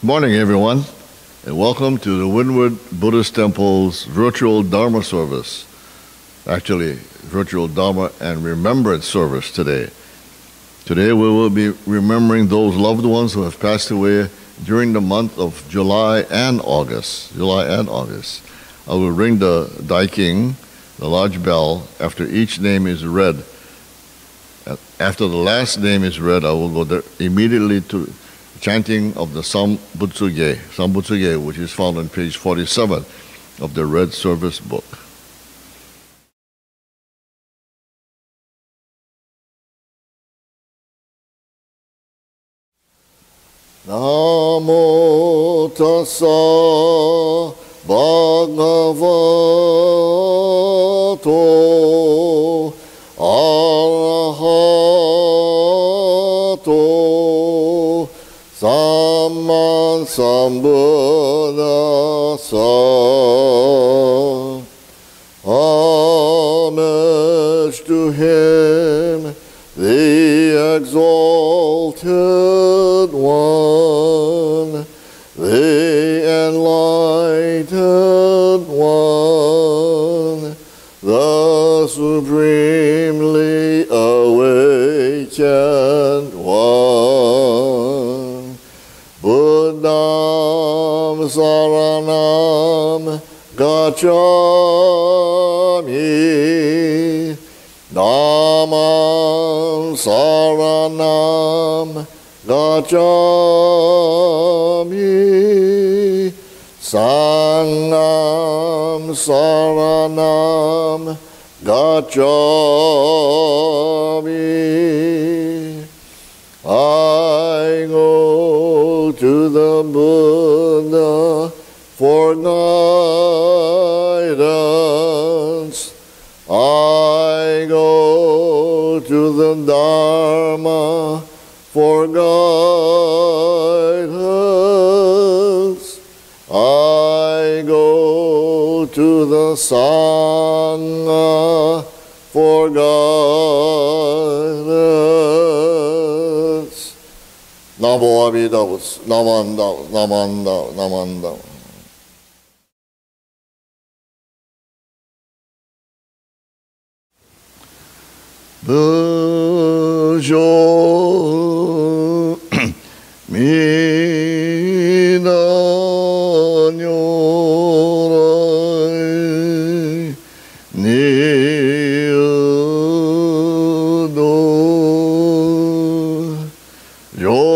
Morning, everyone, and welcome to the Windward Buddhist Temple's virtual Dharma service. Actually, virtual Dharma and Remembrance service today. Today we will be remembering those loved ones who have passed away during the month of July and August. I will ring the Daiking, the large bell, after each name is read. After the last name is read, I will go there immediately to chanting of the Sanbutsuge, which is found on page 47 of the Red Service book. Namo tassa bhagavato arahato Samma Sambuddhassa. Homage to him, the exalted one, the enlightened one, the supremely awakened one. Buddham Saranam Gacchami, Dhammam Saranam Gacchami, Sangham Saranam Gacchami. I go to the Buddha for guidance. I go to the Dharma for guidance. I go to the Sangha for guidance. Namo Amida Butsu, Namanda, Namanda, Namanda. Bujo Mina Nyorai Niudo Yo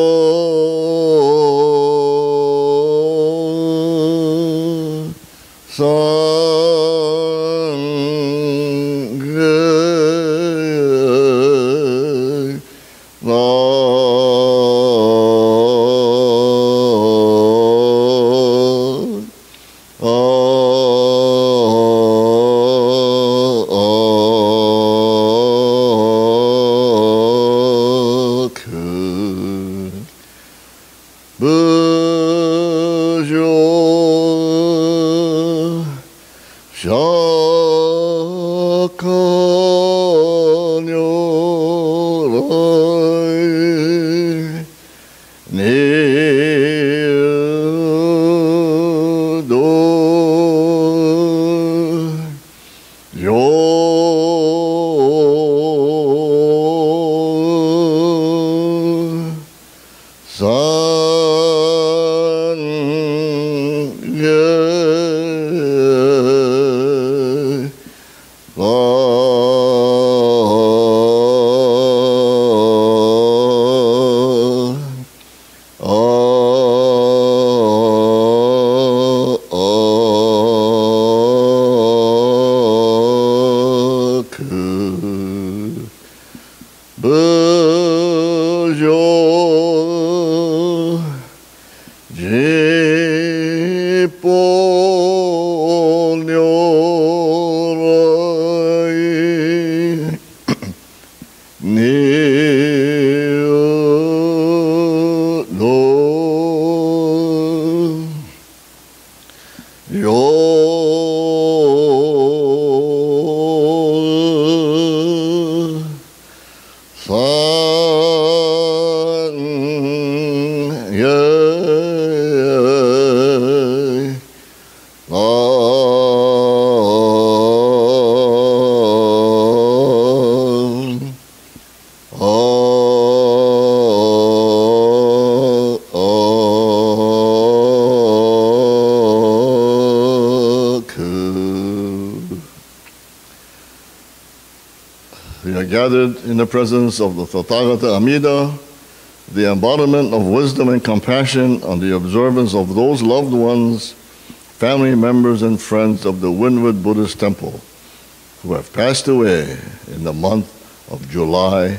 gathered in the presence of the Tathagata Amida, the embodiment of wisdom and compassion on the observance of those loved ones, family members and friends of the Windward Buddhist Temple who have passed away in the month of July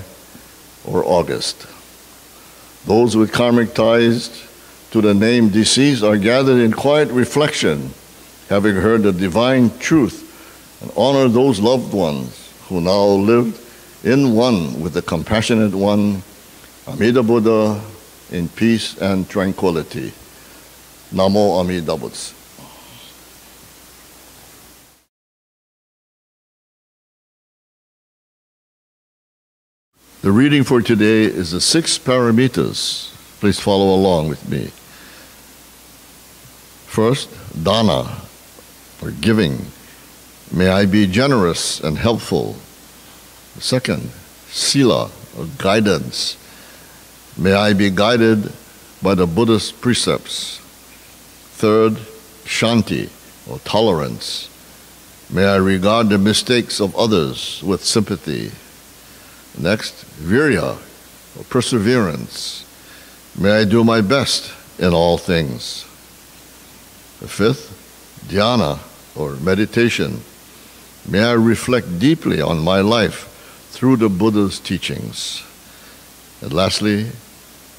or August. Those with karmic ties to the name deceased are gathered in quiet reflection, having heard the divine truth, and honor those loved ones who now live in one with the compassionate one, Amida Buddha, in peace and tranquility. Namo Amida Butsu. The reading for today is the 6 Paramitas. Please follow along with me. First, dana, or giving. May I be generous and helpful. Second, sila, or guidance. May I be guided by the Buddhist precepts. Third, shanti, or tolerance. May I regard the mistakes of others with sympathy. Next, virya, or perseverance. May I do my best in all things. The fifth, dhyana, or meditation. May I reflect deeply on my life through the Buddha's teachings. And lastly,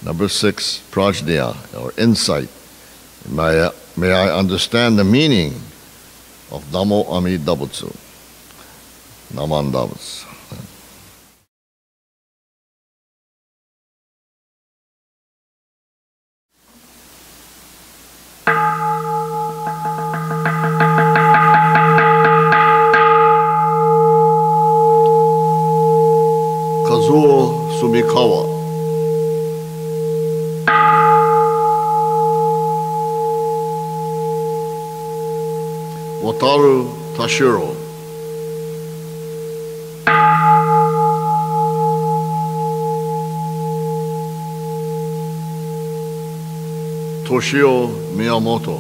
number 6, prajna, or insight. May I understand the meaning of Namo Amida Butsu. Namanda Butsu. Sumikawa. Wataru Tashiro. Toshio Miyamoto.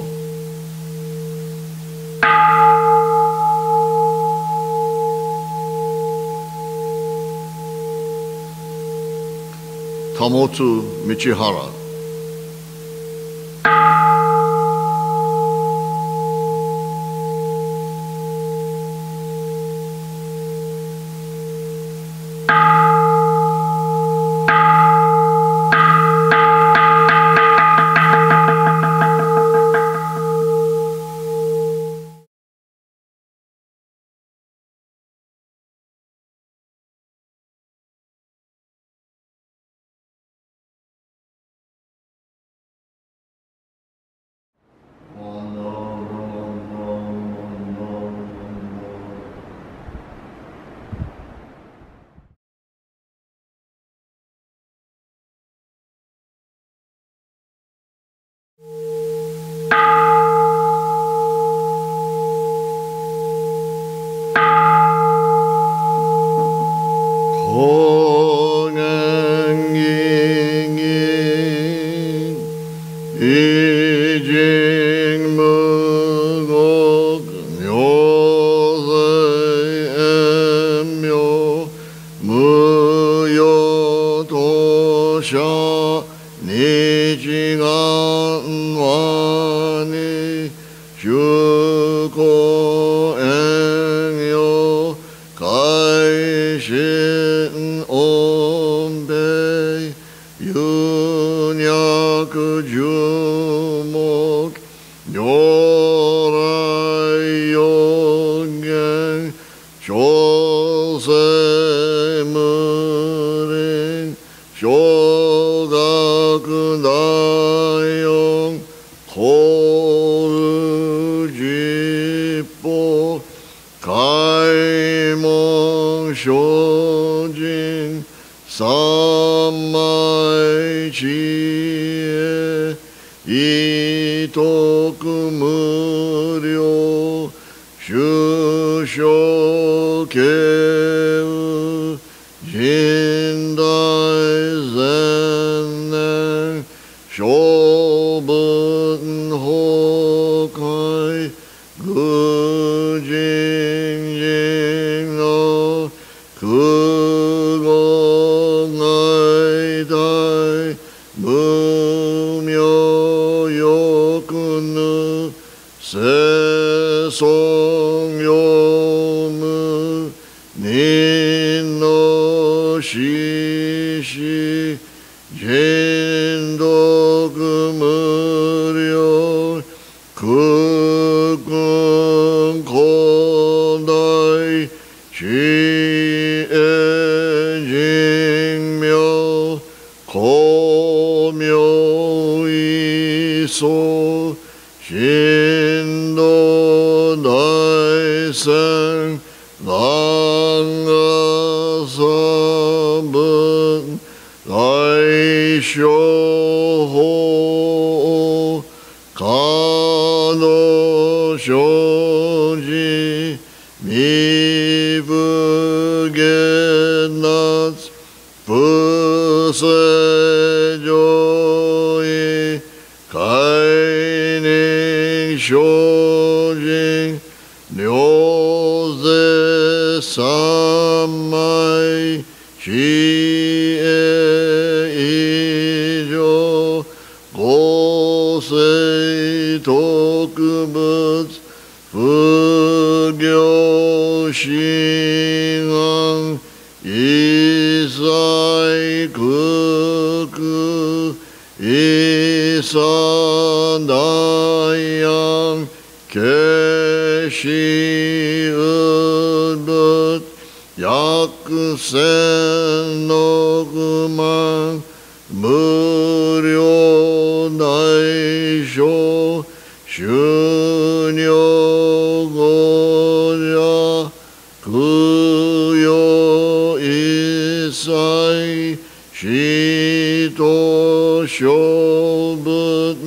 Tamotsu Michihara. Good song yomu nin no shishi jendoku muryo kukun kodai chi jingmyo komyo iso shindo daisen langa sabun daisho ho kano shoji mibugenats pusejoi kainin shojin nyoze samai shie ijo gosei tokubutsu fugyo shingan isai kuku isandayan keshi udut yakusen no guman muryo daisho shunyo goja kuyo isai shito shobut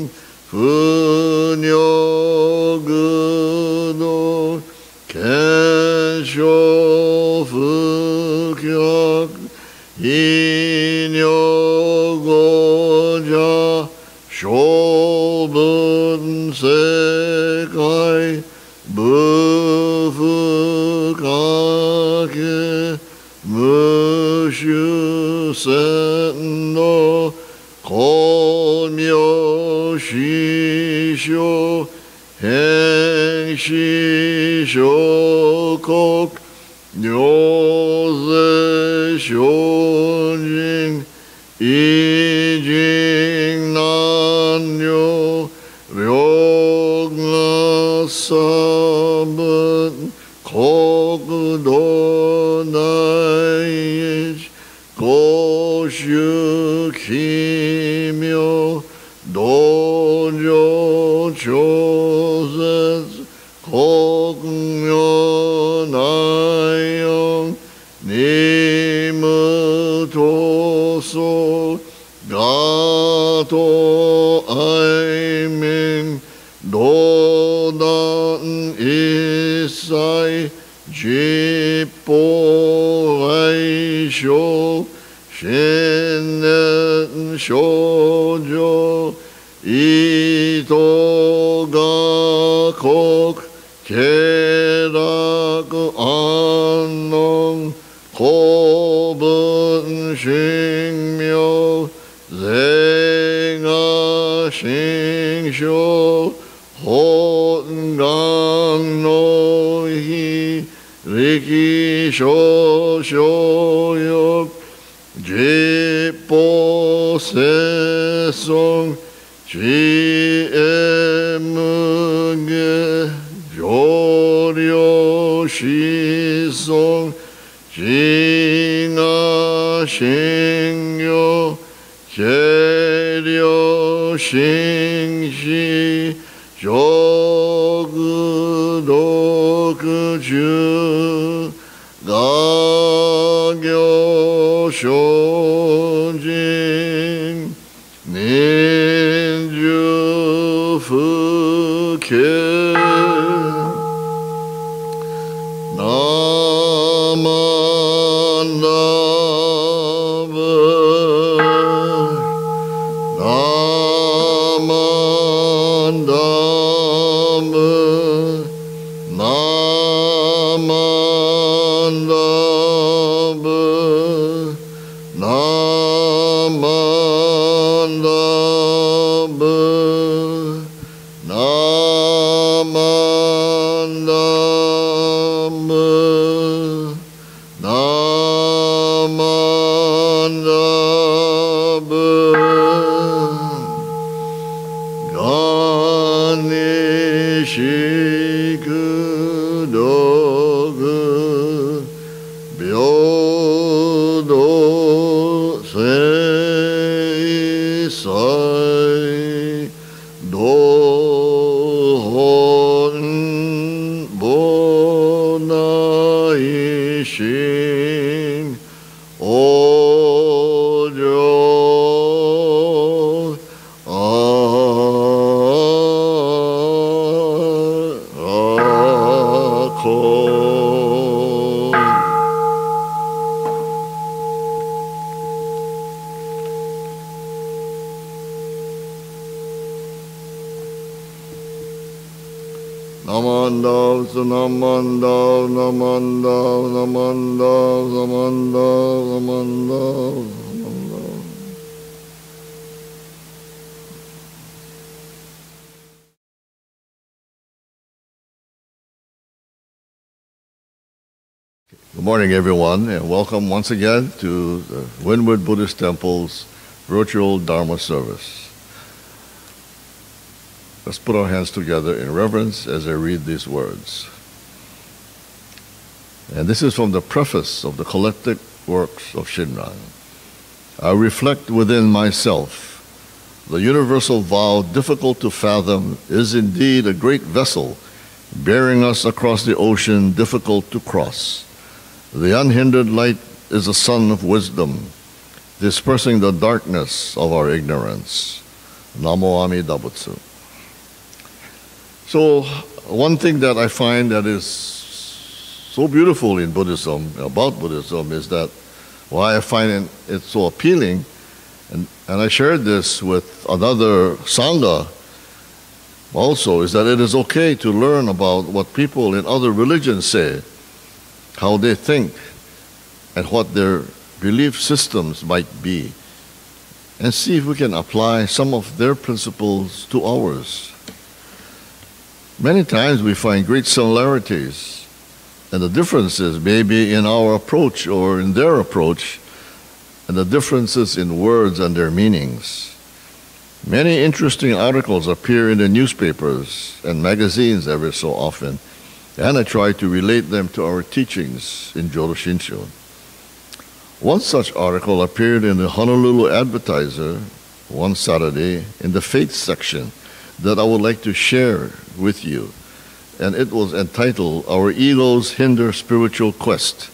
funyo gudo kensho fukyak inyo goja shobun sekai bufukake mushu sendo komyo shisho hen shisho kok nyoze shonjin ijin nanyo ryogna sabun kokudo naish goshu kimyo dojo chosetsu kokyo nayon nimutoso gato aimin dodan isai jippo aisho shinen shoujo ito ga kok keraku annon kobun shingmyo zega shingsho hongang no hi riki shoshoyok jippo sesong chi emuge joryo shison chi ga shingyo keryo shingshi jogu doku chu ga gyo shojin ninju fuke Namanda, Namanda, Namanda, Namanda, Namanda, Namanda, Namanda. Good morning, everyone, and welcome once again to the Windward Buddhist Temple's virtual Dharma service. Let's put our hands together in reverence as I read these words. And this is from the preface of the collected works of Shinran. I reflect within myself. The universal vow, difficult to fathom, is indeed a great vessel, bearing us across the ocean difficult to cross. The unhindered light is the sun of wisdom, dispersing the darkness of our ignorance. Namo Amida Butsu. So one thing that I find that is so beautiful in Buddhism, about Buddhism, is that why I find it so appealing, and I shared this with another Sangha also, is that it is okay to learn about what people in other religions say, how they think, and what their belief systems might be, and see if we can apply some of their principles to ours. Many times we find great similarities, and the differences may be in our approach or in their approach, and the differences in words and their meanings. Many interesting articles appear in the newspapers and magazines every so often, and I try to relate them to our teachings in Jodo Shinsho. One such article appeared in the Honolulu Advertiser one Saturday in the faith section that I would like to share with you. And it was entitled, Our Egos Hinder Spiritual Quest.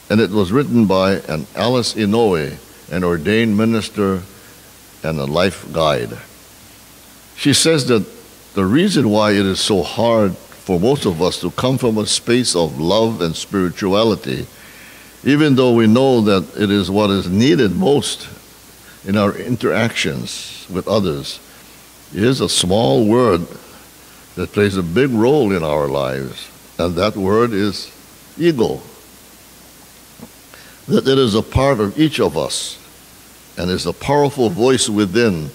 And it was written by an Alice Inoue, an ordained minister and a life guide. She says that the reason why it is so hard for most of us to come from a space of love and spirituality, even though we know that it is what is needed most in our interactions with others, is a small word that plays a big role in our lives, and that word is ego. That it is a part of each of us, and is a powerful voice within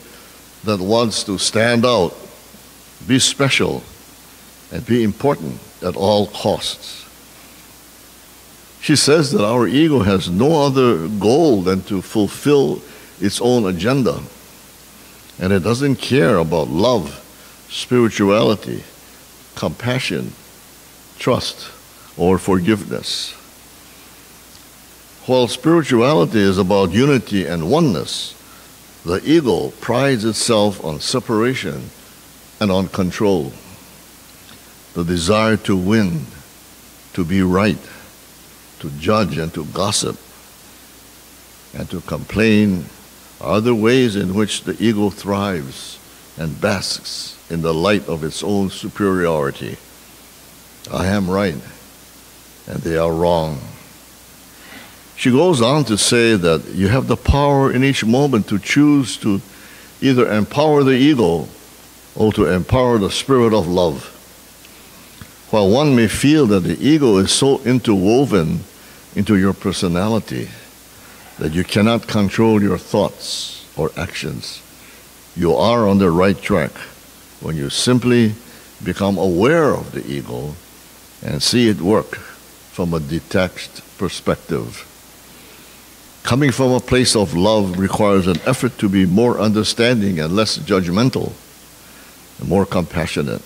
that wants to stand out, be special, and be important at all costs. She says that our ego has no other goal than to fulfill its own agenda, and it doesn't care about love, spirituality, compassion, trust, or forgiveness. While spirituality is about unity and oneness, the ego prides itself on separation and on control. The desire to win, to be right, to judge and to gossip, and to complain are the ways in which the ego thrives and basks in the light of its own superiority. I am right, and they are wrong. She goes on to say that you have the power in each moment to choose to either empower the ego or to empower the spirit of love. While one may feel that the ego is so interwoven into your personality that you cannot control your thoughts or actions, you are on the right track when you simply become aware of the ego and see it work from a detached perspective. Coming from a place of love requires an effort to be more understanding and less judgmental, and more compassionate.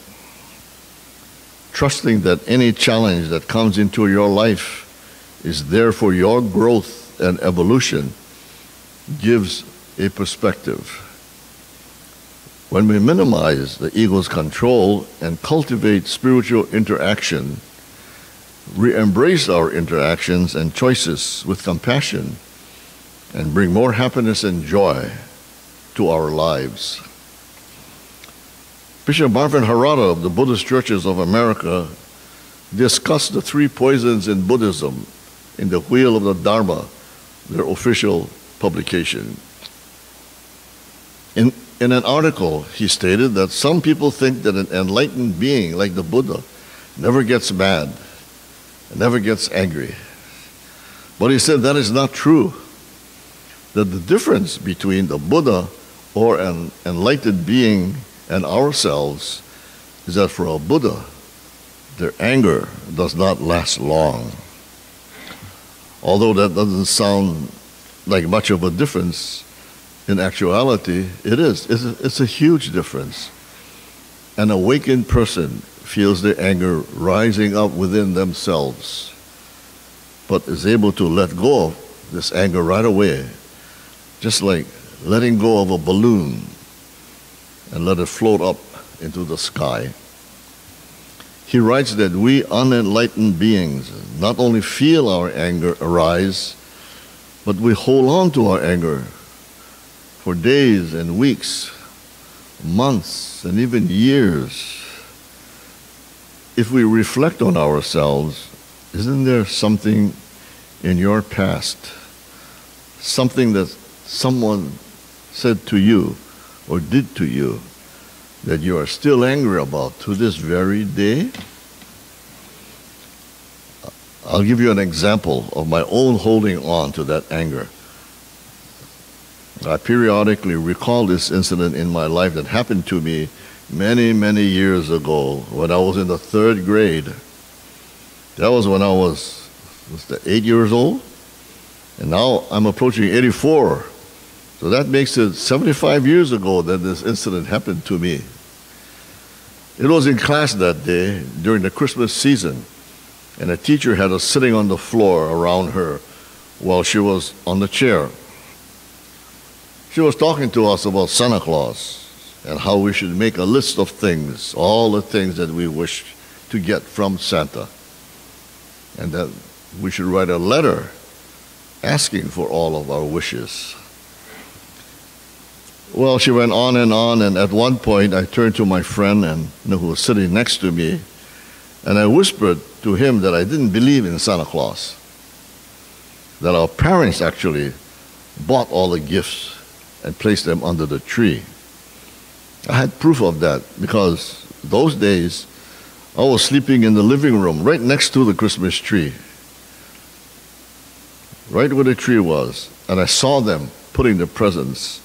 Trusting that any challenge that comes into your life is there for your growth and evolution gives a perspective. When we minimize the ego's control and cultivate spiritual interaction, re-embrace our interactions and choices with compassion, and bring more happiness and joy to our lives. Bishop Marvin Harada of the Buddhist Churches of America discussed the three poisons in Buddhism in the Wheel of the Dharma, their official publication. In In an article, he stated that some people think that an enlightened being like the Buddha never gets mad, never gets angry. But he said that is not true. That the difference between the Buddha or an enlightened being and ourselves is that for a Buddha, their anger does not last long. Although that doesn't sound like much of a difference, in actuality, it is. It's a huge difference. An awakened person feels their anger rising up within themselves, but is able to let go of this anger right away, just like letting go of a balloon and let it float up into the sky. He writes that we unenlightened beings not only feel our anger arise, but we hold on to our anger for days and weeks, months, and even years. If we reflect on ourselves, isn't there something in your past, something that someone said to you or did to you that you are still angry about to this very day? I'll give you an example of my own holding on to that anger. I periodically recall this incident in my life that happened to me many, many years ago when I was in the 3rd grade. That was when I was 8 years old, and now I'm approaching 84. So that makes it 75 years ago that this incident happened to me. It was in class that day during the Christmas season, and a teacher had us sitting on the floor around her while she was on the chair. She was talking to us about Santa Claus and how we should make a list of things, all the things that we wish to get from Santa, and that we should write a letter asking for all of our wishes. Well, she went on, and at one point I turned to my friend who was sitting next to me, and I whispered to him that I didn't believe in Santa Claus, that our parents actually bought all the gifts and placed them under the tree. I had proof of that because those days I was sleeping in the living room right next to the Christmas tree, right where the tree was, and I saw them putting the presents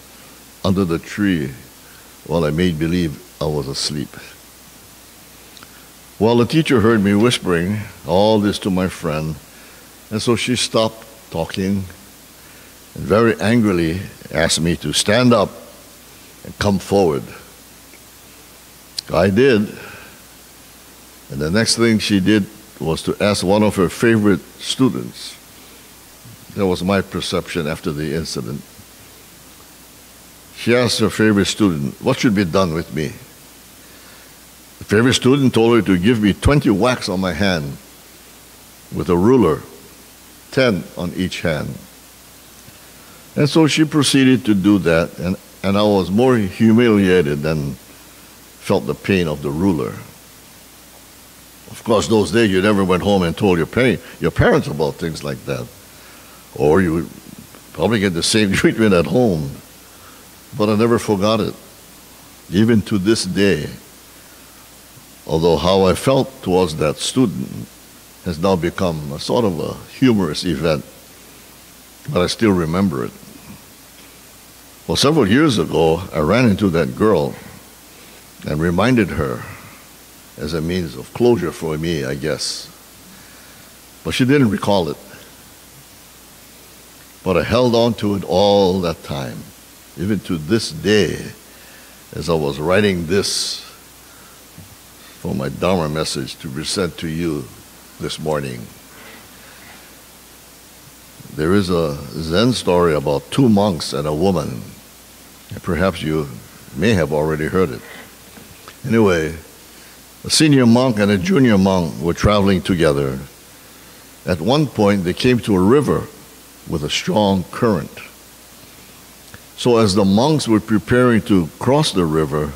under the tree while I made believe I was asleep. Well, the teacher heard me whispering all this to my friend, and so she stopped talking and very angrily asked me to stand up and come forward. I did, and the next thing she did was to ask one of her favorite students. That was my perception after the incident. She asked her favorite student, what should be done with me? The favorite student told her to give me 20 whacks on my hand with a ruler, 10 on each hand. And so she proceeded to do that, and I was more humiliated than felt the pain of the ruler. Of course, those days you never went home and told your parents about things like that. Or you would probably get the same treatment at home. But I never forgot it, even to this day. Although how I felt towards that student has now become a sort of a humorous event, but I still remember it. Well, several years ago, I ran into that girl and reminded her as a means of closure for me, I guess. But she didn't recall it. But I held on to it all that time, even to this day, as I was writing this for my Dharma message to present to you this morning. There is a Zen story about 2 monks and a woman. And perhaps you may have already heard it. Anyway, a senior monk and a junior monk were traveling together. At one point, they came to a river with a strong current. So as the monks were preparing to cross the river,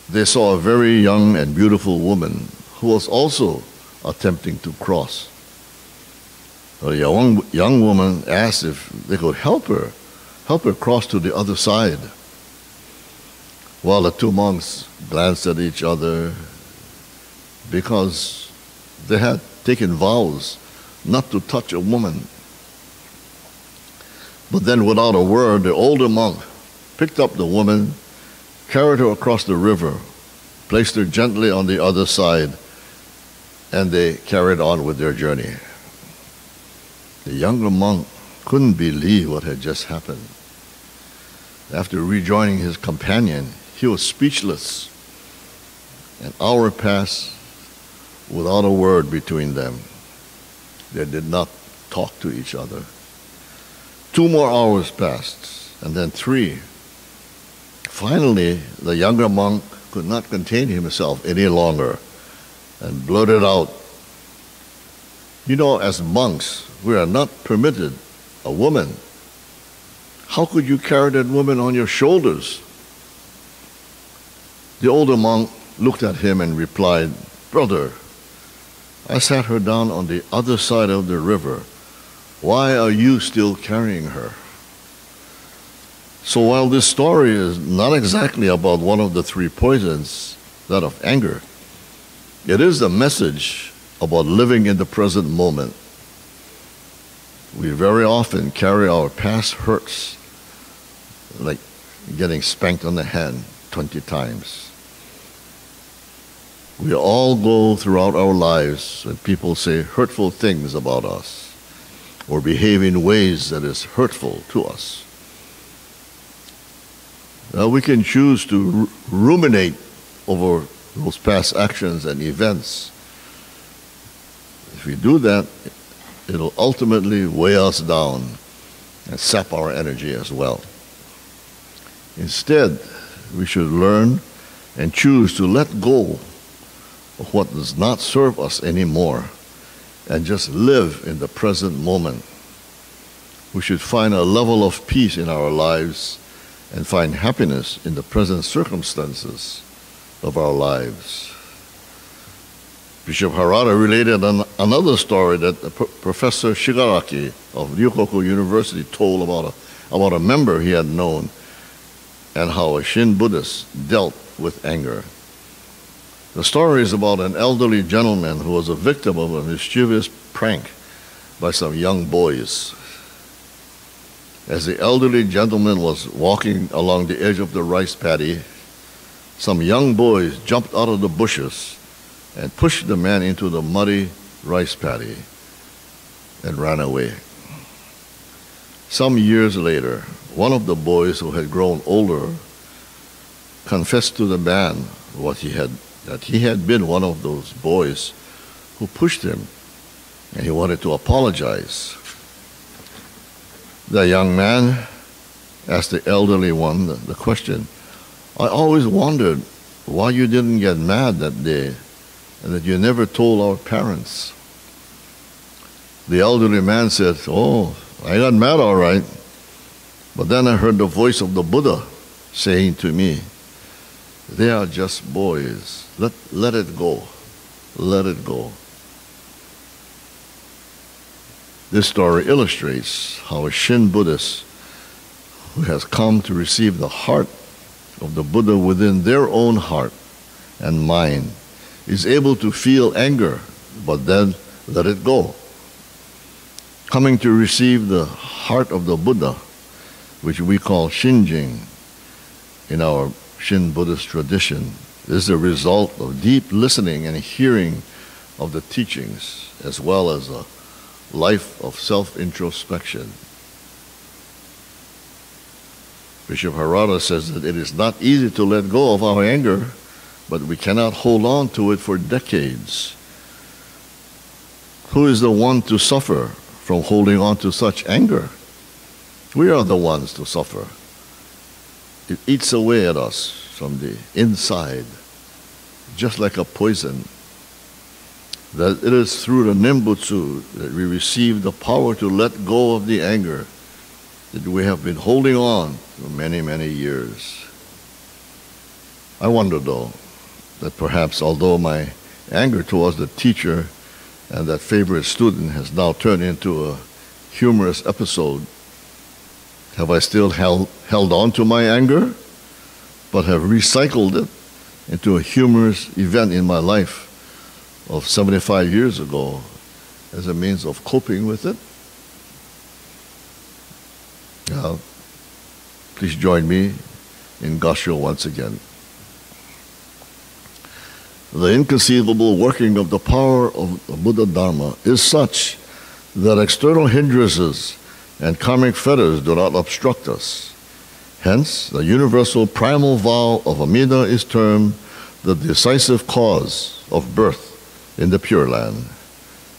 they saw a very young and beautiful woman who was also attempting to cross. A young woman asked if they could help her cross to the other side. While the two monks glanced at each other because they had taken vows not to touch a woman. But then without a word, the older monk picked up the woman, carried her across the river, placed her gently on the other side, and they carried on with their journey. The younger monk couldn't believe what had just happened. After rejoining his companion, he was speechless. An hour passed without a word between them. They did not talk to each other. 2 more hours passed, and then 3. Finally, the younger monk could not contain himself any longer and blurted out, "You know, as monks, we are not permitted a woman. How could you carry that woman on your shoulders?" The older monk looked at him and replied, "Brother, I sat her down on the other side of the river. Why are you still carrying her?" So while this story is not exactly about one of the 3 poisons, that of anger, it is a message about living in the present moment. We very often carry our past hurts like getting spanked on the hand 20 times. We all go throughout our lives when people say hurtful things about us or behave in ways that is hurtful to us. Now we can choose to ruminate over those past actions and events. If we do that, it'll ultimately weigh us down and sap our energy as well. Instead, we should learn and choose to let go of what does not serve us anymore and just live in the present moment. We should find a level of peace in our lives and find happiness in the present circumstances of our lives. Bishop Harada related another story that Professor Shigaraki of Ryukoku University told about a member he had known and how a Shin Buddhist dealt with anger. The story is about an elderly gentleman who was a victim of a mischievous prank by some young boys. As the elderly gentleman was walking along the edge of the rice paddy, some young boys jumped out of the bushes and pushed the man into the muddy rice paddy and ran away. Some years later, one of the boys who had grown older confessed to the man that he had been one of those boys who pushed him, and he wanted to apologize. The young man asked the elderly one the question, "I always wondered why you didn't get mad that day and that you never told our parents." The elderly man said, "Oh, I got mad all right, but then I heard the voice of the Buddha saying to me, 'They are just boys. Let it go. Let it go.'" This story illustrates how a Shin Buddhist who has come to receive the heart of the Buddha within their own heart and mind is able to feel anger, but then let it go. Coming to receive the heart of the Buddha, which we call Shinjing in our Shin Buddhist tradition, is the result of deep listening and hearing of the teachings, as well as a life of self-introspection. Bishop Harada says that it is not easy to let go of our anger, but we cannot hold on to it for decades. Who is the one to suffer from holding on to such anger? We are the ones to suffer. It eats away at us from the inside, just like a poison. That it is through the Nembutsu that we receive the power to let go of the anger that we have been holding on for many, many years. I wonder, though, that perhaps although my anger towards the teacher and that favorite student has now turned into a humorous episode, have I still held on to my anger? but have recycled it into a humorous event in my life of 75 years ago as a means of coping with it. Please join me in Gassho once again. The inconceivable working of the power of the Buddha Dharma is such that external hindrances and karmic fetters do not obstruct us. Hence, the universal primal vow of Amida is termed the decisive cause of birth in the Pure Land.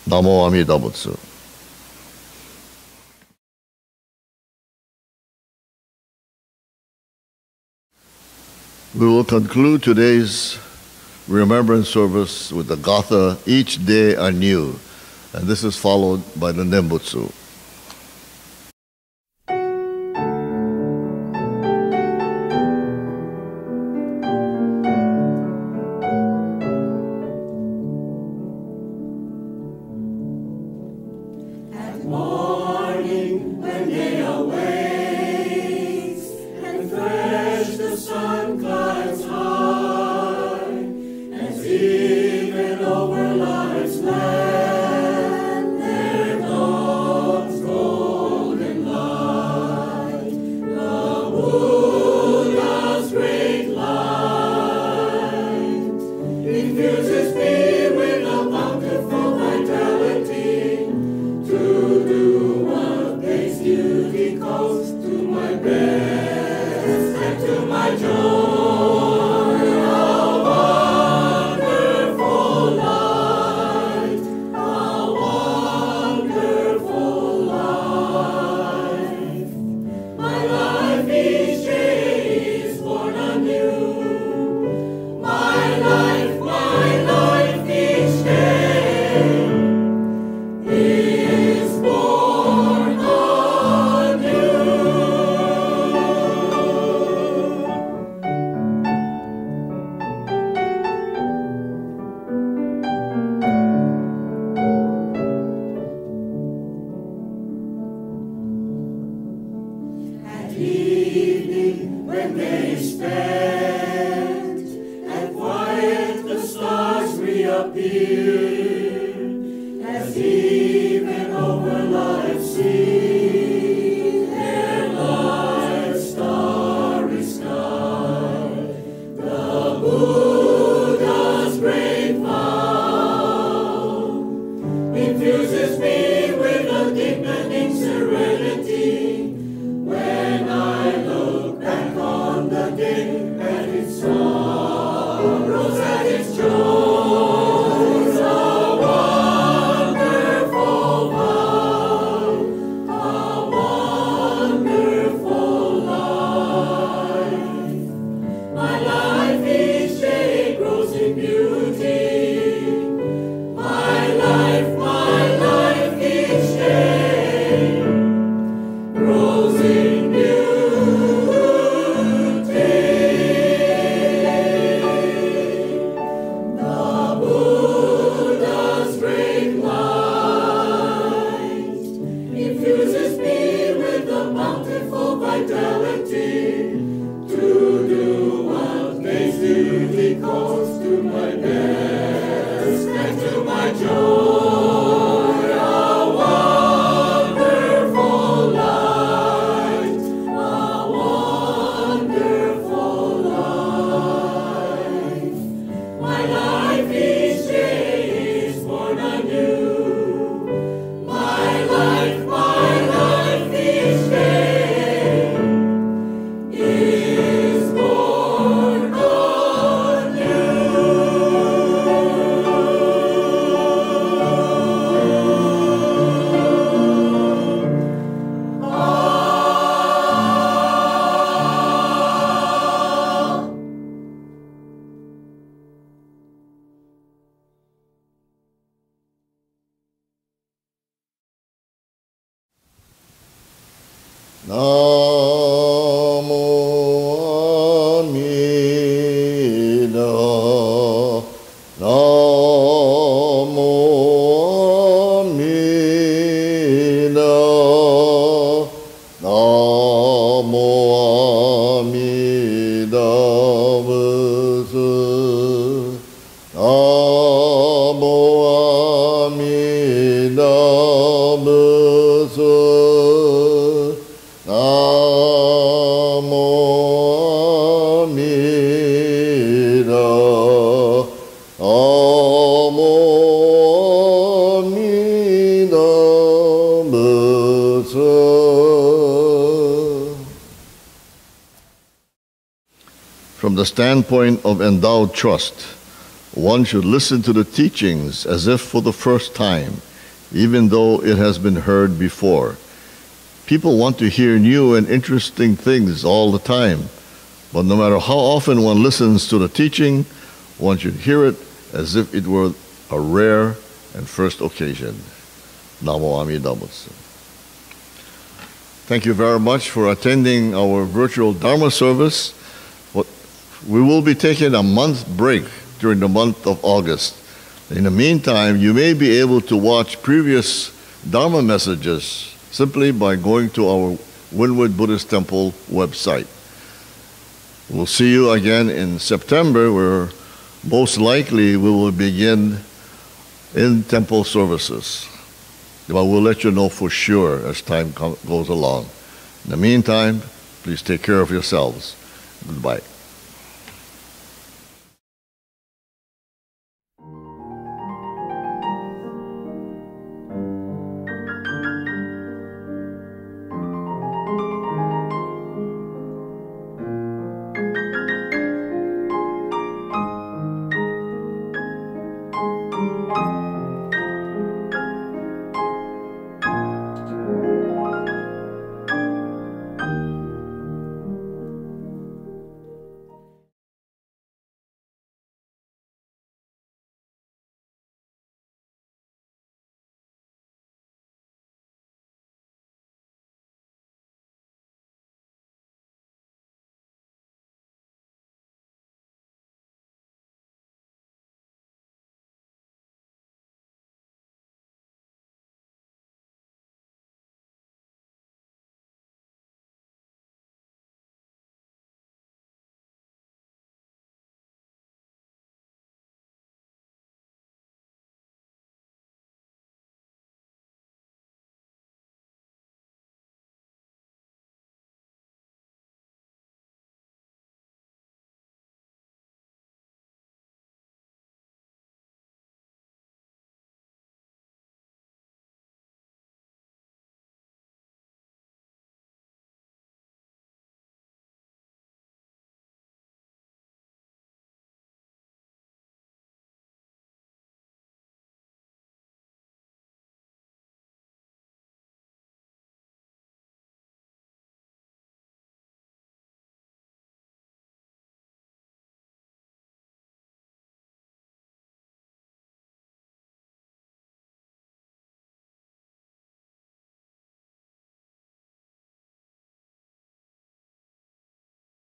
Namo Amida Butsu. We will conclude today's remembrance service with the Gatha, each day anew, and this is followed by the Nembutsu. Namo Amida. the standpoint of endowed trust, one should listen to the teachings as if for the first time, even though it has been heard before. People want to hear new and interesting things all the time, but no matter how often one listens to the teaching, one should hear it as if it were a rare and first occasion. Namo Amida Butsu. Thank you very much for attending our virtual Dharma service. We will be taking a month break during the month of August. In the meantime, you may be able to watch previous Dharma messages simply by going to our Windward Buddhist Temple website. We'll see you again in September, where most likely we will begin in temple services. But we'll let you know for sure as time goes along. In the meantime, please take care of yourselves. Goodbye.